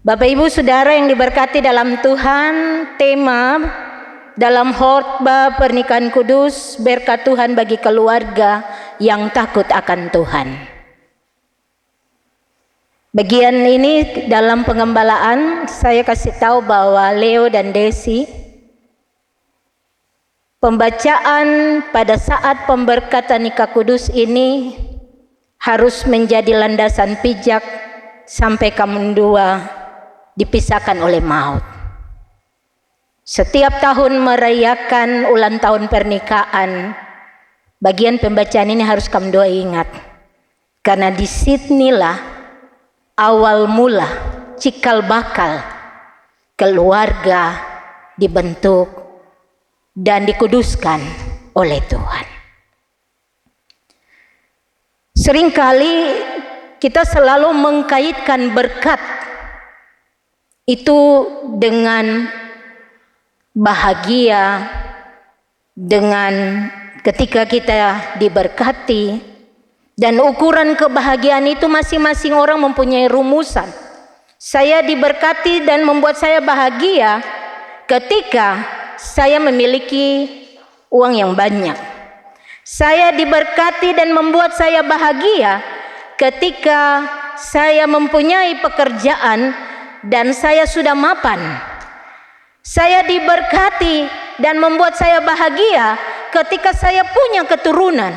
Bapak Ibu Saudara yang diberkati dalam Tuhan, tema dalam khotbah pernikahan kudus, berkat Tuhan bagi keluarga yang takut akan Tuhan. Bagian ini dalam pengembalaan saya kasih tahu bahwa Leo dan Desi, pembacaan pada saat pemberkatan nikah kudus ini harus menjadi landasan pijak sampai kamu dua dipisahkan oleh maut. Setiap tahun merayakan ulang tahun pernikahan, bagian pembacaan ini harus kamu dua ingat, karena disinilah awal mula cikal bakal keluarga dibentuk dan dikuduskan oleh Tuhan. Seringkali kita selalu mengkaitkan berkat itu dengan bahagia, dengan ketika kita diberkati, dan ukuran kebahagiaan itu masing-masing orang mempunyai rumusan. Saya diberkati dan membuat saya bahagia ketika saya memiliki uang yang banyak. Saya diberkati dan membuat saya bahagia ketika saya mempunyai pekerjaan dan saya sudah mapan. Saya diberkati dan membuat saya bahagia ketika saya punya keturunan.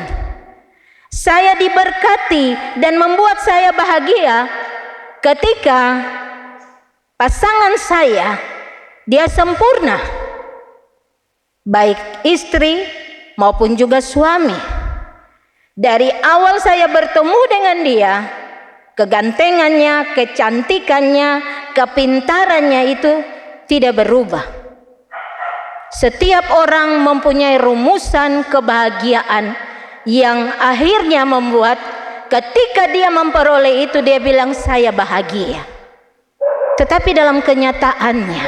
Saya diberkati dan membuat saya bahagia ketika pasangan saya dia sempurna, baik istri maupun juga suami. Dari awal saya bertemu dengan dia, kegantengannya, kecantikannya, kepintarannya itu tidak berubah. Setiap orang mempunyai rumusan kebahagiaan yang akhirnya membuat ketika dia memperoleh itu dia bilang saya bahagia. Tetapi dalam kenyataannya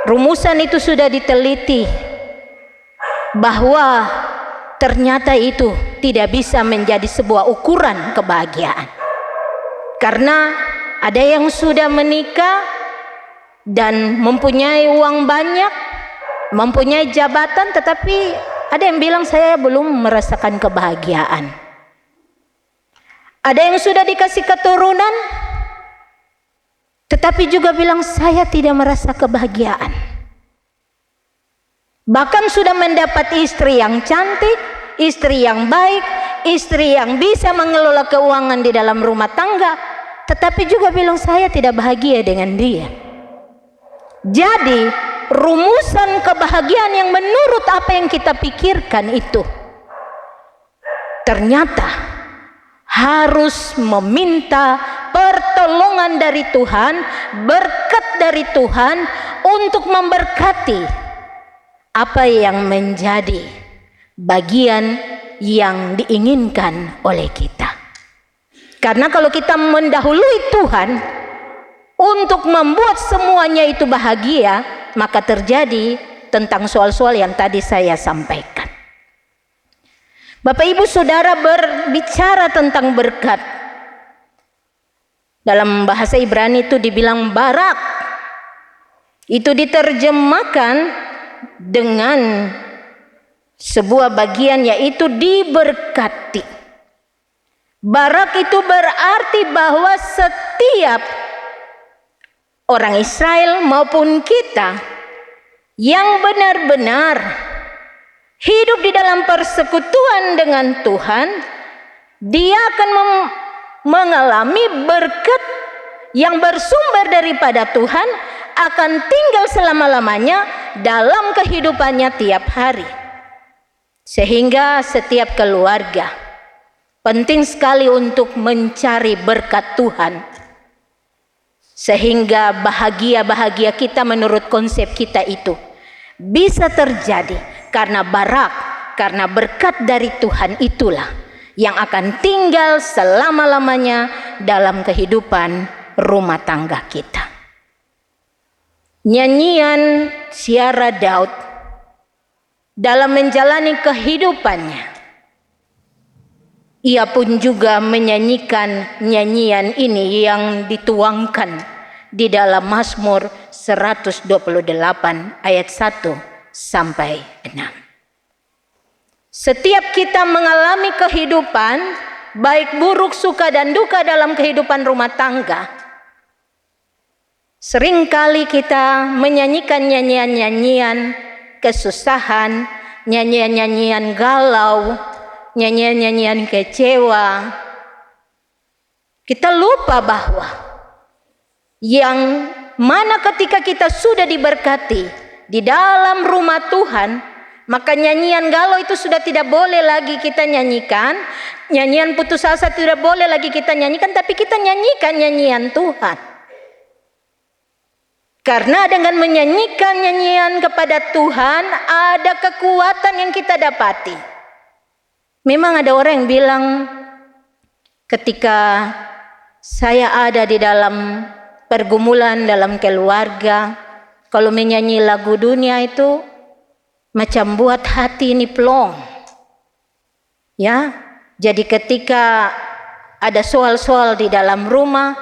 rumusan itu sudah diteliti bahwa ternyata itu tidak bisa menjadi sebuah ukuran kebahagiaan. Karena ada yang sudah menikah dan mempunyai uang banyak, mempunyai jabatan, tetapi ada yang bilang saya belum merasakan kebahagiaan. Ada yang sudah dikasih keturunan, tetapi juga bilang saya tidak merasa kebahagiaan. Bahkan sudah mendapat istri yang cantik, istri yang baik, istri yang bisa mengelola keuangan di dalam rumah tangga, tetapi juga bilang saya tidak bahagia dengan dia. Jadi rumusan kebahagiaan yang menurut apa yang kita pikirkan itu ternyata harus meminta pertolongan dari Tuhan, berkat dari Tuhan untuk memberkati apa yang menjadi bagian yang diinginkan oleh kita. Karena kalau kita mendahului Tuhan untuk membuat semuanya itu bahagia, maka terjadi tentang soal-soal yang tadi saya sampaikan. Bapak Ibu Saudara, berbicara tentang berkat, dalam bahasa Ibrani itu dibilang barak. Itu diterjemahkan dengan sebuah bagian yaitu diberkati. Barak itu berarti bahwa setiap orang Israel maupun kita yang benar-benar hidup di dalam persekutuan dengan Tuhan, dia akan mengalami berkat yang bersumber daripada Tuhan, akan tinggal selama-lamanya dalam kehidupannya tiap hari. Sehingga setiap keluarga penting sekali untuk mencari berkat Tuhan, sehingga bahagia-bahagia kita menurut konsep kita itu bisa terjadi karena barak, karena berkat dari Tuhan itulah yang akan tinggal selama-lamanya dalam kehidupan rumah tangga kita. Nyanyian Syara Daud dalam menjalani kehidupannya, ia pun juga menyanyikan nyanyian ini yang dituangkan di dalam Mazmur 128 ayat 1 sampai 6. Setiap kita mengalami kehidupan, baik buruk, suka dan duka dalam kehidupan rumah tangga, seringkali kita menyanyikan nyanyian-nyanyian kesusahan, nyanyian-nyanyian galau, nyanyian-nyanyian kecewa. Kita lupa bahwa yang mana ketika kita sudah diberkati di dalam rumah Tuhan, maka nyanyian galau itu sudah tidak boleh lagi kita nyanyikan, nyanyian putus asa tidak boleh lagi kita nyanyikan, tapi kita nyanyikan nyanyian Tuhan. Karena dengan menyanyikan nyanyian kepada Tuhan, ada kekuatan yang kita dapati. Memang ada orang yang bilang, ketika saya ada di dalam pergumulan dalam keluarga, kalau menyanyi lagu dunia itu macam buat hati ini plong. Ya, jadi ketika ada soal-soal di dalam rumah,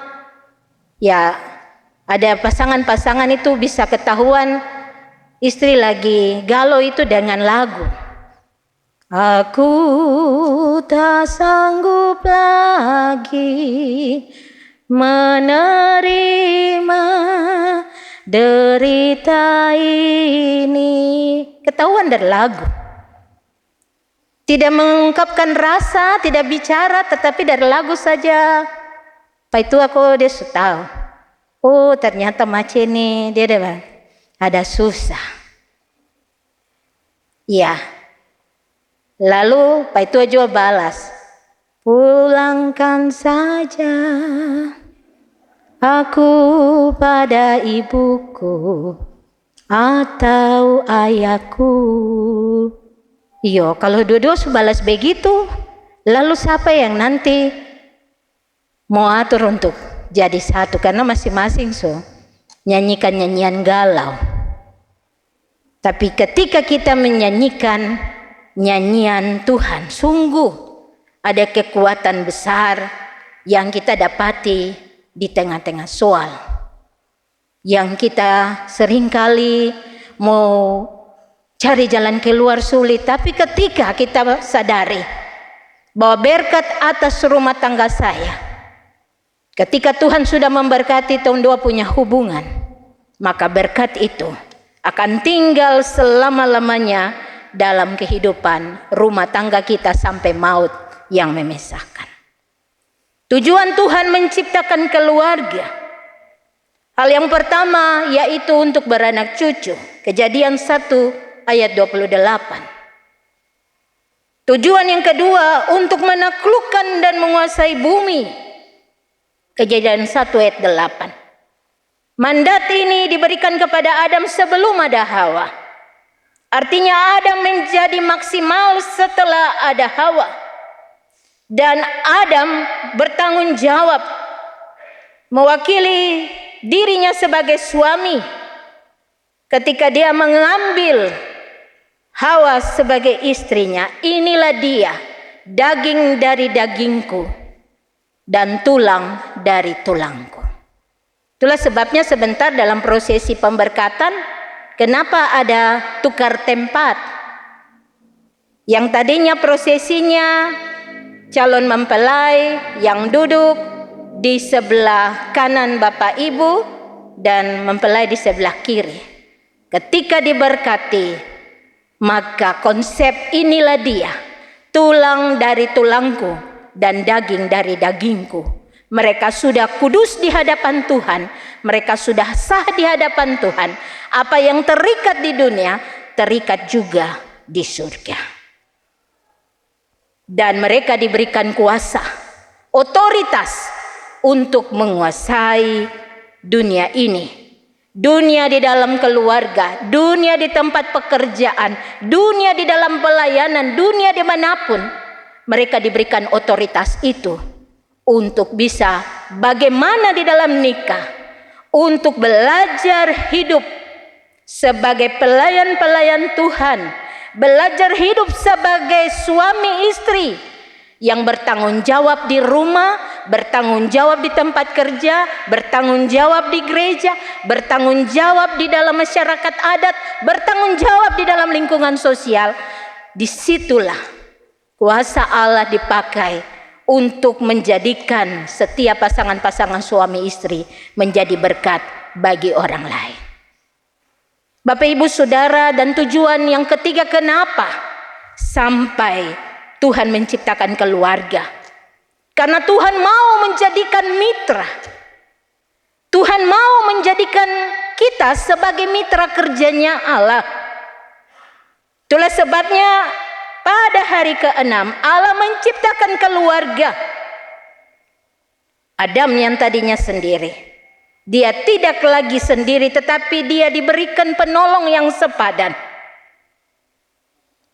ya ada pasangan-pasangan itu bisa ketahuan istri lagi galau itu dengan lagu. Aku tak sanggup lagi menerima derita ini. Ketahuan dari lagu. Tidak mengungkapkan rasa, tidak bicara, tetapi dari lagu saja. Pak itu aku dia sudah tahu. Oh ternyata macam ini dia ada susah. Ya. Lalu Pak itu juga balas. Pulangkan saja aku pada ibuku atau ayahku. Iyo, kalau dua-dua balas begitu, lalu siapa yang nanti mau atur untuk jadi satu? Karena masing-masing nyanyikan nyanyian galau. Tapi ketika kita menyanyikan nyanyian Tuhan, sungguh ada kekuatan besar yang kita dapati di tengah-tengah soal. Yang kita seringkali mau cari jalan keluar sulit, tapi ketika kita sadari bahwa berkat atas rumah tangga saya, ketika Tuhan sudah memberkati tahun 2 punya hubungan, maka berkat itu akan tinggal selama-lamanya dalam kehidupan rumah tangga kita sampai maut yang memisahkan. Tujuan Tuhan menciptakan keluarga, hal yang pertama yaitu untuk beranak cucu. Kejadian 1 ayat 28. Tujuan yang kedua untuk menaklukkan dan menguasai bumi. Kejadian 1 ayat 8. Mandat ini diberikan kepada Adam sebelum ada Hawa. Artinya Adam menjadi maksimal setelah ada Hawa. Dan Adam bertanggung jawab mewakili dirinya sebagai suami ketika dia mengambil Hawa sebagai istrinya. Inilah dia, daging dari dagingku dan tulang dari tulangku. Itulah sebabnya sebentar dalam prosesi pemberkatan, kenapa ada tukar tempat? Yang tadinya prosesinya calon mempelai yang duduk di sebelah kanan Bapak Ibu dan mempelai di sebelah kiri. Ketika diberkati, maka konsep inilah dia, tulang dari tulangku dan daging dari dagingku. Mereka sudah kudus di hadapan Tuhan, mereka sudah sah di hadapan Tuhan. Apa yang terikat di dunia, terikat juga di surga. Dan mereka diberikan kuasa, otoritas untuk menguasai dunia ini. Dunia di dalam keluarga, dunia di tempat pekerjaan, dunia di dalam pelayanan, dunia dimanapun. Mereka diberikan otoritas itu untuk bisa bagaimana di dalam nikah, untuk belajar hidup sebagai pelayan-pelayan Tuhan, belajar hidup sebagai suami istri yang bertanggung jawab di rumah, bertanggung jawab di tempat kerja, bertanggung jawab di gereja, bertanggung jawab di dalam masyarakat adat, bertanggung jawab di dalam lingkungan sosial. Disitulah kuasa Allah dipakai untuk menjadikan setiap pasangan-pasangan suami istri menjadi berkat bagi orang lain. Bapak Ibu Saudara, dan tujuan yang ketiga, kenapa sampai Tuhan menciptakan keluarga? Karena Tuhan mau menjadikan mitra. Tuhan mau menjadikan kita sebagai mitra kerjanya Allah. Itulah sebabnya pada hari ke-6 Allah menciptakan keluarga. Adam yang tadinya sendiri, dia tidak lagi sendiri, tetapi dia diberikan penolong yang sepadan.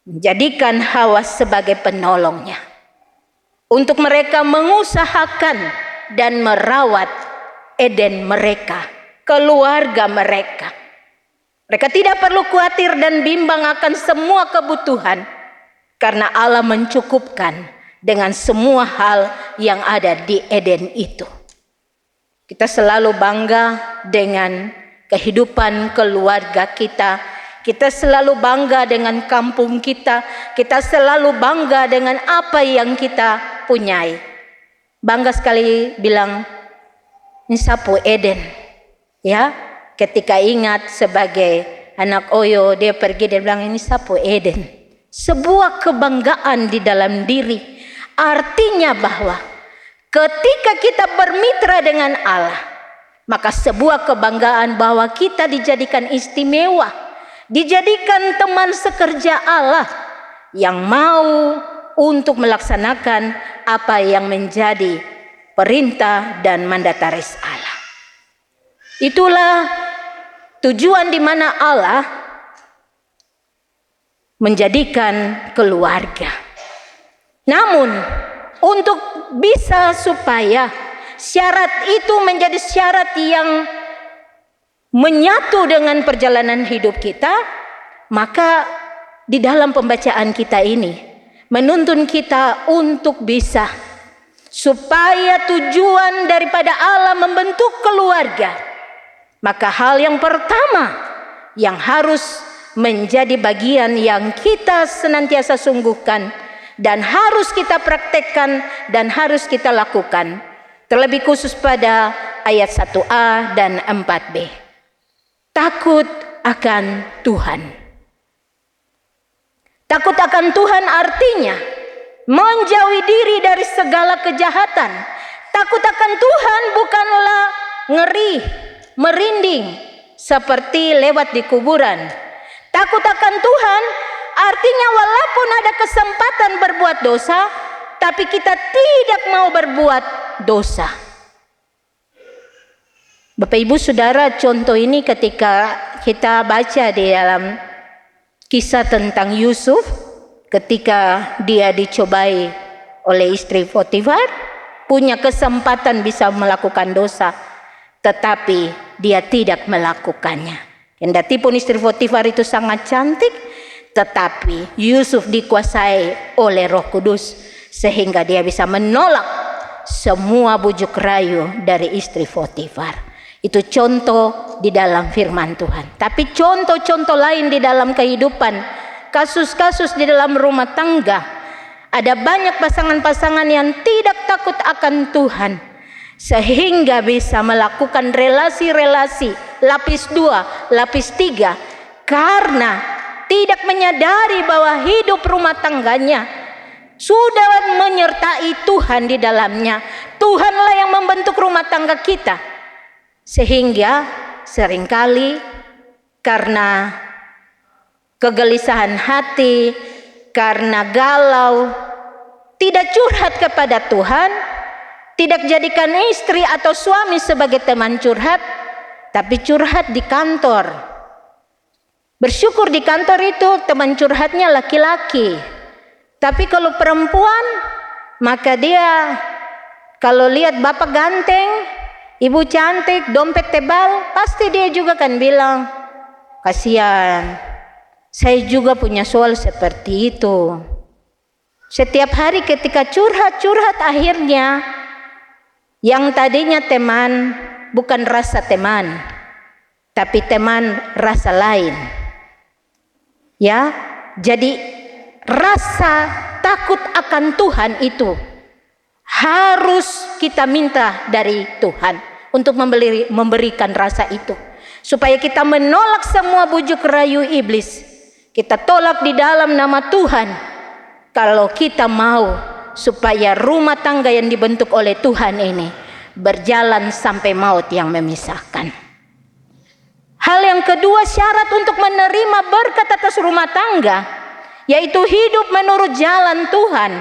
Menjadikan Hawa sebagai penolongnya, untuk mereka mengusahakan dan merawat Eden mereka, keluarga mereka. Mereka tidak perlu khawatir dan bimbang akan semua kebutuhan, karena Allah mencukupkan dengan semua hal yang ada di Eden itu. Kita selalu bangga dengan kehidupan keluarga kita. Kita selalu bangga dengan kampung kita. Kita selalu bangga dengan apa yang kita punyai. Bangga sekali bilang, ini sapu Eden. Ya, ketika ingat sebagai anak Oyo, dia pergi, dia bilang ini sapu Eden. Sebuah kebanggaan di dalam diri. Artinya bahwa ketika kita bermitra dengan Allah, maka sebuah kebanggaan bahwa kita dijadikan istimewa, dijadikan teman sekerja Allah yang mau untuk melaksanakan apa yang menjadi perintah dan mandataris Allah. Itulah tujuan di mana Allah menjadikan keluarga. Namun untuk bisa supaya syarat itu menjadi syarat yang menyatu dengan perjalanan hidup kita, maka di dalam pembacaan kita ini menuntun kita untuk bisa, supaya tujuan daripada Allah membentuk keluarga, maka hal yang pertama yang harus menjadi bagian yang kita senantiasa sungguhkan dan harus kita praktekkan dan harus kita lakukan, terlebih khusus pada ayat 1a dan 4b. Takut akan Tuhan. Takut akan Tuhan artinya menjauhi diri dari segala kejahatan. Takut akan Tuhan bukanlah ngeri, merinding seperti lewat di kuburan. Takut akan Tuhan artinya walaupun ada kesempatan berbuat dosa, tapi kita tidak mau berbuat dosa. Bapak Ibu Saudara, contoh ini ketika kita baca di dalam kisah tentang Yusuf, ketika dia dicobai oleh istri Potifar, punya kesempatan bisa melakukan dosa, tetapi dia tidak melakukannya. Kendati pun istri Potifar itu sangat cantik, tetapi Yusuf dikuasai oleh Roh Kudus sehingga dia bisa menolak semua bujuk rayu dari istri Potifar. Itu contoh di dalam firman Tuhan. Tapi contoh-contoh lain di dalam kehidupan, kasus-kasus di dalam rumah tangga, ada banyak pasangan-pasangan yang tidak takut akan Tuhan, sehingga bisa melakukan relasi-relasi lapis 2, lapis 3, karena tidak menyadari bahwa hidup rumah tangganya sudah menyertai Tuhan di dalamnya. Tuhanlah yang membentuk rumah tangga kita. Sehingga seringkali karena kegelisahan hati, karena galau, tidak curhat kepada Tuhan, tidak jadikan istri atau suami sebagai teman curhat, tapi curhat di kantor. Bersyukur di kantor itu teman curhatnya laki-laki. Tapi kalau perempuan, maka dia kalau lihat bapak ganteng, ibu cantik, dompet tebal, pasti dia juga kan bilang, kasihan, saya juga punya soal seperti itu. Setiap hari ketika curhat-curhat, akhirnya Yang tadinya teman bukan rasa teman, tapi teman rasa lain. Ya, jadi rasa takut akan Tuhan itu harus kita minta dari Tuhan untuk memberikan rasa itu, supaya kita menolak semua bujuk rayu iblis. Kita tolak di dalam nama Tuhan. Kalau kita mau supaya rumah tangga yang dibentuk oleh Tuhan ini berjalan sampai maut yang memisahkan. Hal yang kedua, syarat untuk menerima berkat atas rumah tangga, yaitu hidup menurut jalan Tuhan.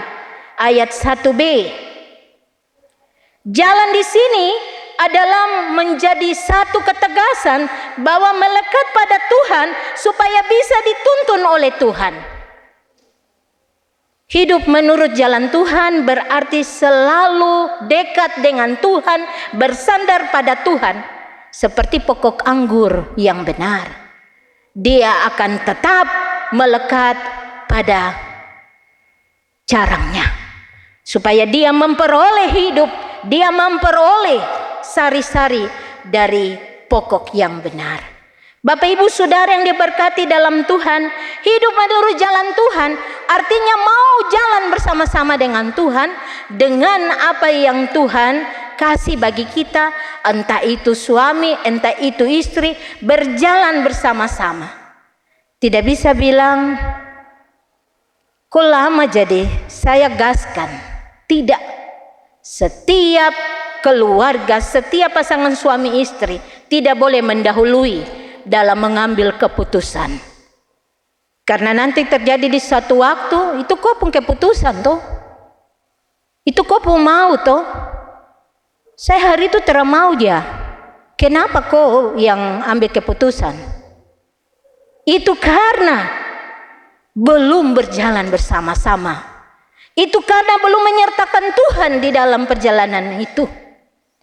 Ayat 1b. Jalan di sini adalah menjadi satu ketegasan bahwa melekat pada Tuhan supaya bisa dituntun oleh Tuhan. Hidup menurut jalan Tuhan berarti selalu dekat dengan Tuhan, bersandar pada Tuhan, seperti pokok anggur yang benar. Dia akan tetap melekat pada carangnya, supaya dia memperoleh hidup, dia memperoleh sari-sari dari pokok yang benar. Bapak Ibu Saudara yang diberkati dalam Tuhan, hidup menurut jalan Tuhan artinya mau jalan bersama-sama dengan Tuhan, dengan apa yang Tuhan kasih bagi kita, entah itu suami, entah itu istri, berjalan bersama-sama. Tidak bisa bilang, kok lama jadi saya gaskan. Tidak. Setiap keluarga, setiap pasangan suami istri tidak boleh mendahului dalam mengambil keputusan. Karena nanti terjadi di suatu waktu, itu kok pun keputusan toh. Itu kok pun mau toh. Saya hari itu mau ya. Kenapa kok yang ambil keputusan? Itu karena belum berjalan bersama-sama. Itu karena belum menyertakan Tuhan di dalam perjalanan itu.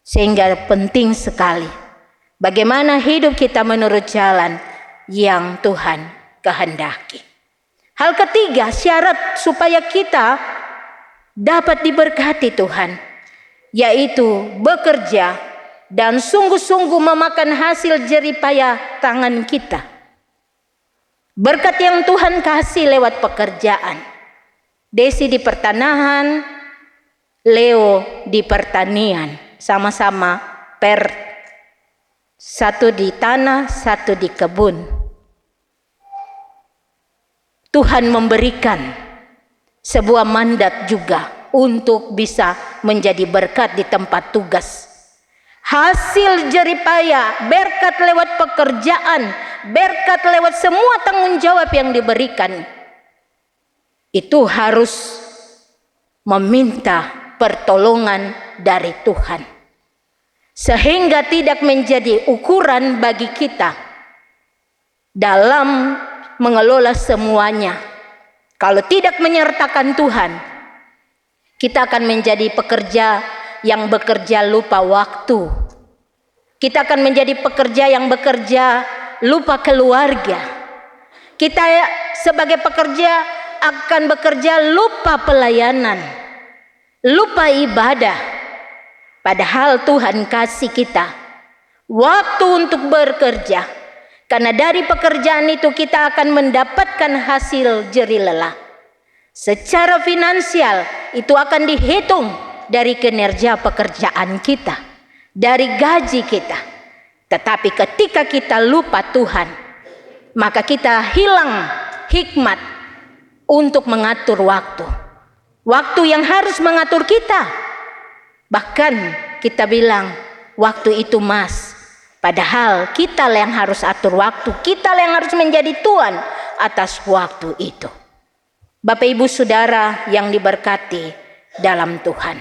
Sehingga penting sekali bagaimana hidup kita menurut jalan yang Tuhan kehendaki. Hal ketiga, syarat supaya kita dapat diberkati Tuhan, yaitu bekerja dan sungguh-sungguh memakan hasil jeripaya tangan kita. Berkat yang Tuhan kasih lewat pekerjaan. Desi di pertanahan, Leo di pertanian, sama-sama satu di tanah, satu di kebun. Tuhan memberikan sebuah mandat juga untuk bisa menjadi berkat di tempat tugas. Hasil jeripaya, berkat lewat pekerjaan, berkat lewat semua tanggung jawab yang diberikan, itu harus meminta pertolongan dari Tuhan, sehingga tidak menjadi ukuran bagi kita dalam mengelola semuanya. Kalau tidak menyertakan Tuhan, kita akan menjadi pekerja yang bekerja lupa waktu. Kita akan menjadi pekerja yang bekerja lupa keluarga. Kita sebagai pekerja akan bekerja lupa pelayanan, lupa ibadah. Padahal Tuhan kasih kita waktu untuk bekerja, karena dari pekerjaan itu kita akan mendapatkan hasil jerih lelah. Secara finansial itu akan dihitung dari kinerja pekerjaan kita, dari gaji kita. Tetapi ketika kita lupa Tuhan, maka kita hilang hikmat untuk mengatur waktu. Waktu yang harus mengatur kita. Bahkan kita bilang waktu itu Mas. Padahal kita yang harus atur waktu. Kita yang harus menjadi tuan atas waktu itu. Bapak Ibu Saudara yang diberkati dalam Tuhan.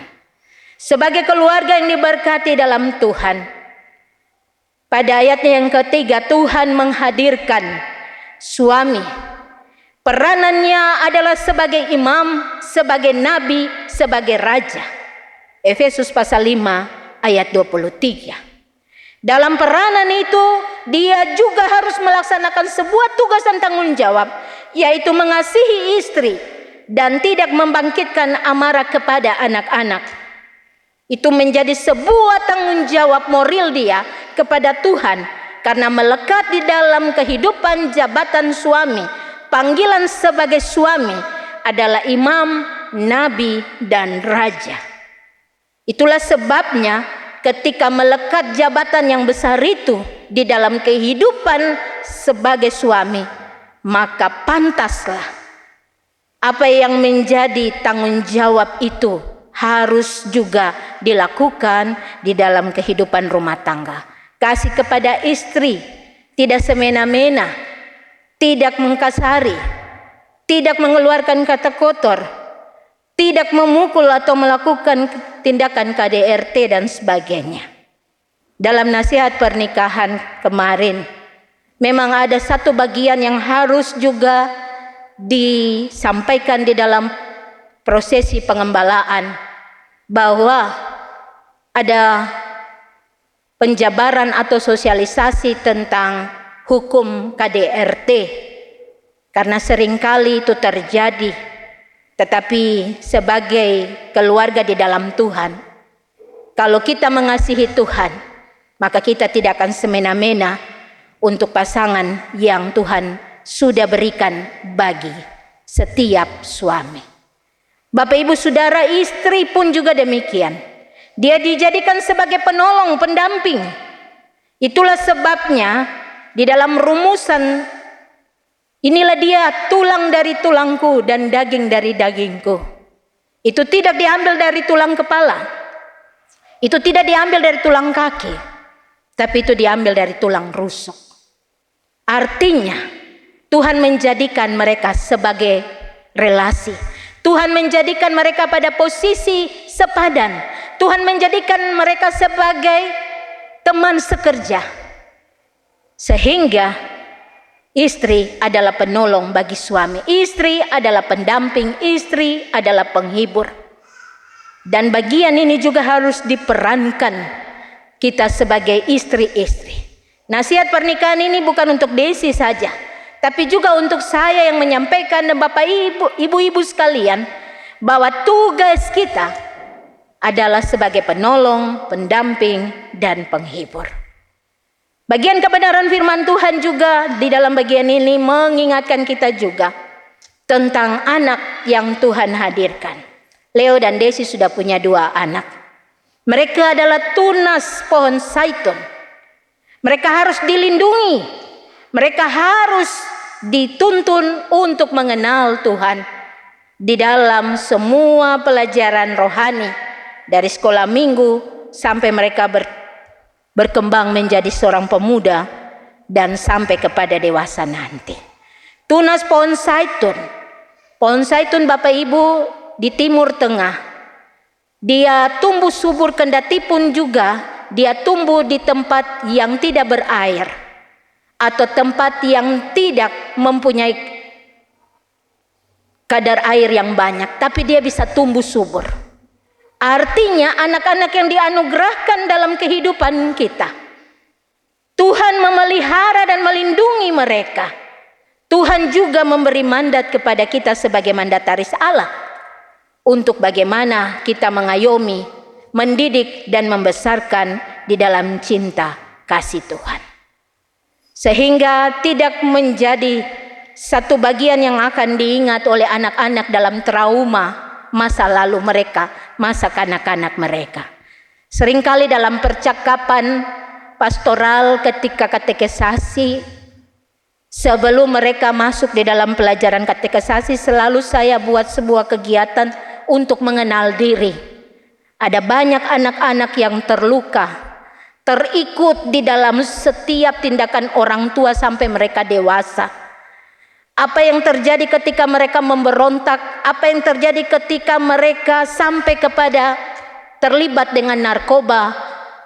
Sebagai keluarga yang diberkati dalam Tuhan. Pada ayatnya yang ketiga, Tuhan menghadirkan suami. Peranannya adalah sebagai imam, sebagai nabi, sebagai raja. Efesus pasal 5 ayat 23. Dalam peranan itu, dia juga harus melaksanakan sebuah tugas dan tanggung jawab, yaitu mengasihi istri dan tidak membangkitkan amarah kepada anak-anak. Itu menjadi sebuah tanggung jawab moral dia kepada Tuhan, karena melekat di dalam kehidupan jabatan suami, panggilan sebagai suami adalah imam, nabi, dan raja. Itulah sebabnya ketika melekat jabatan yang besar itu di dalam kehidupan sebagai suami, maka pantaslah apa yang menjadi tanggung jawab itu harus juga dilakukan di dalam kehidupan rumah tangga. Kasih kepada istri, tidak semena-mena, tidak mengkasari, tidak mengeluarkan kata kotor, tidak memukul atau melakukan tindakan KDRT dan sebagainya. Dalam nasihat pernikahan kemarin, memang ada satu bagian yang harus juga disampaikan di dalam prosesi pengembalaan, bahwa ada penjabaran atau sosialisasi tentang hukum KDRT, karena seringkali itu terjadi. Tetapi sebagai keluarga di dalam Tuhan, kalau kita mengasihi Tuhan, maka kita tidak akan semena-mena untuk pasangan yang Tuhan sudah berikan bagi setiap suami. Bapak ibu saudara, istri pun juga demikian. Dia dijadikan sebagai penolong, pendamping. Itulah sebabnya di dalam rumusan, inilah dia tulang dari tulangku dan daging dari dagingku. Itu tidak diambil dari tulang kepala, itu tidak diambil dari tulang kaki, tapi itu diambil dari tulang rusuk. Artinya Tuhan menjadikan mereka sebagai relasi. Tuhan menjadikan mereka pada posisi sepadan. Tuhan menjadikan mereka sebagai teman sekerja. Sehingga istri adalah penolong bagi suami, istri adalah pendamping, istri adalah penghibur. Dan bagian ini juga harus diperankan kita sebagai istri-istri. Nasihat pernikahan ini bukan untuk Desi saja, tapi juga untuk saya yang menyampaikan, dan Bapak Ibu, ibu-ibu sekalian, bahwa tugas kita adalah sebagai penolong, pendamping, dan penghibur. Bagian kebenaran firman Tuhan juga di dalam bagian ini mengingatkan kita juga tentang anak yang Tuhan hadirkan. Leo dan Desi sudah punya 2 anak. Mereka adalah tunas pohon zaitun. Mereka harus dilindungi. Mereka harus dituntun untuk mengenal Tuhan di dalam semua pelajaran rohani, dari sekolah minggu sampai mereka berkembang menjadi seorang pemuda dan sampai kepada dewasa nanti. Tunas pohon zaitun. Pohon zaitun Bapak Ibu di Timur Tengah, dia tumbuh subur, kendati pun juga dia tumbuh di tempat yang tidak berair atau tempat yang tidak mempunyai kadar air yang banyak, tapi dia bisa tumbuh subur. Artinya anak-anak yang dianugerahkan dalam kehidupan kita, Tuhan memelihara dan melindungi mereka. Tuhan juga memberi mandat kepada kita sebagai mandataris Allah untuk bagaimana kita mengayomi, mendidik, dan membesarkan di dalam cinta kasih Tuhan. Sehingga tidak menjadi satu bagian yang akan diingat oleh anak-anak dalam trauma masa lalu mereka, masa kanak-kanak mereka. Seringkali dalam percakapan pastoral ketika katekisasi, sebelum mereka masuk di dalam pelajaran katekisasi, selalu saya buat sebuah kegiatan untuk mengenal diri. Ada banyak anak-anak yang terluka, terikut di dalam setiap tindakan orang tua sampai mereka dewasa. Apa yang terjadi ketika mereka memberontak, apa yang terjadi ketika mereka sampai kepada terlibat dengan narkoba,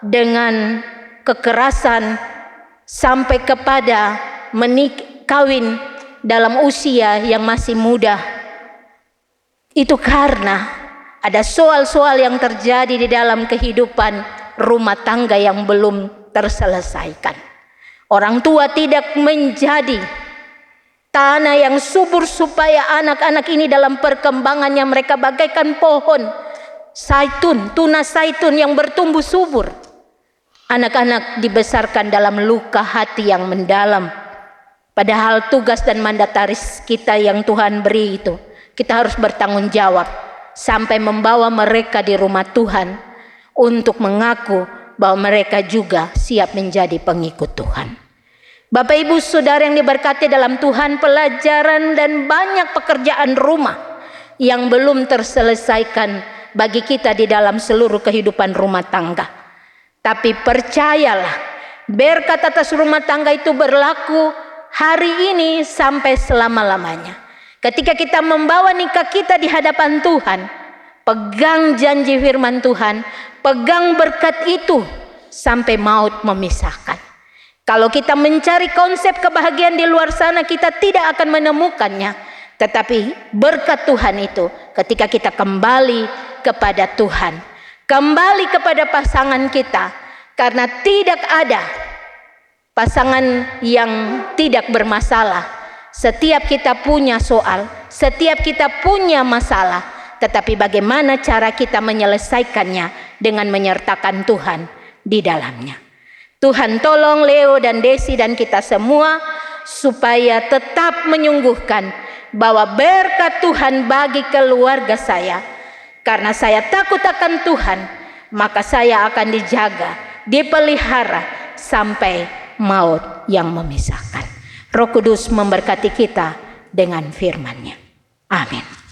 dengan kekerasan, sampai kepada kawin dalam usia yang masih muda. Itu karena ada soal-soal yang terjadi di dalam kehidupan rumah tangga yang belum terselesaikan. Orang tua tidak menjadi tanah yang subur supaya anak-anak ini dalam perkembangannya mereka bagaikan pohon tunas zaitun yang bertumbuh subur. Anak-anak dibesarkan dalam luka hati yang mendalam. Padahal tugas dan mandataris kita yang Tuhan beri itu, kita harus bertanggung jawab sampai membawa mereka di rumah Tuhan untuk mengaku bahwa mereka juga siap menjadi pengikut Tuhan. Bapak Ibu Saudara yang diberkati dalam Tuhan, pelajaran dan banyak pekerjaan rumah yang belum terselesaikan bagi kita di dalam seluruh kehidupan rumah tangga. Tapi percayalah, berkat atas rumah tangga itu berlaku hari ini sampai selama-lamanya. Ketika kita membawa nikah kita di hadapan Tuhan, pegang janji firman Tuhan, pegang berkat itu sampai maut memisahkan. Kalau kita mencari konsep kebahagiaan di luar sana, kita tidak akan menemukannya. Tetapi berkat Tuhan itu ketika kita kembali kepada Tuhan, kembali kepada pasangan kita, karena tidak ada pasangan yang tidak bermasalah. Setiap kita punya soal, setiap kita punya masalah, tetapi bagaimana cara kita menyelesaikannya dengan menyertakan Tuhan di dalamnya. Tuhan tolong Leo dan Desi dan kita semua supaya tetap menyungguhkan bahwa berkat Tuhan bagi keluarga saya. Karena saya takut akan Tuhan, maka saya akan dijaga, dipelihara sampai maut yang memisahkan. Roh Kudus memberkati kita dengan firman-Nya. Amin.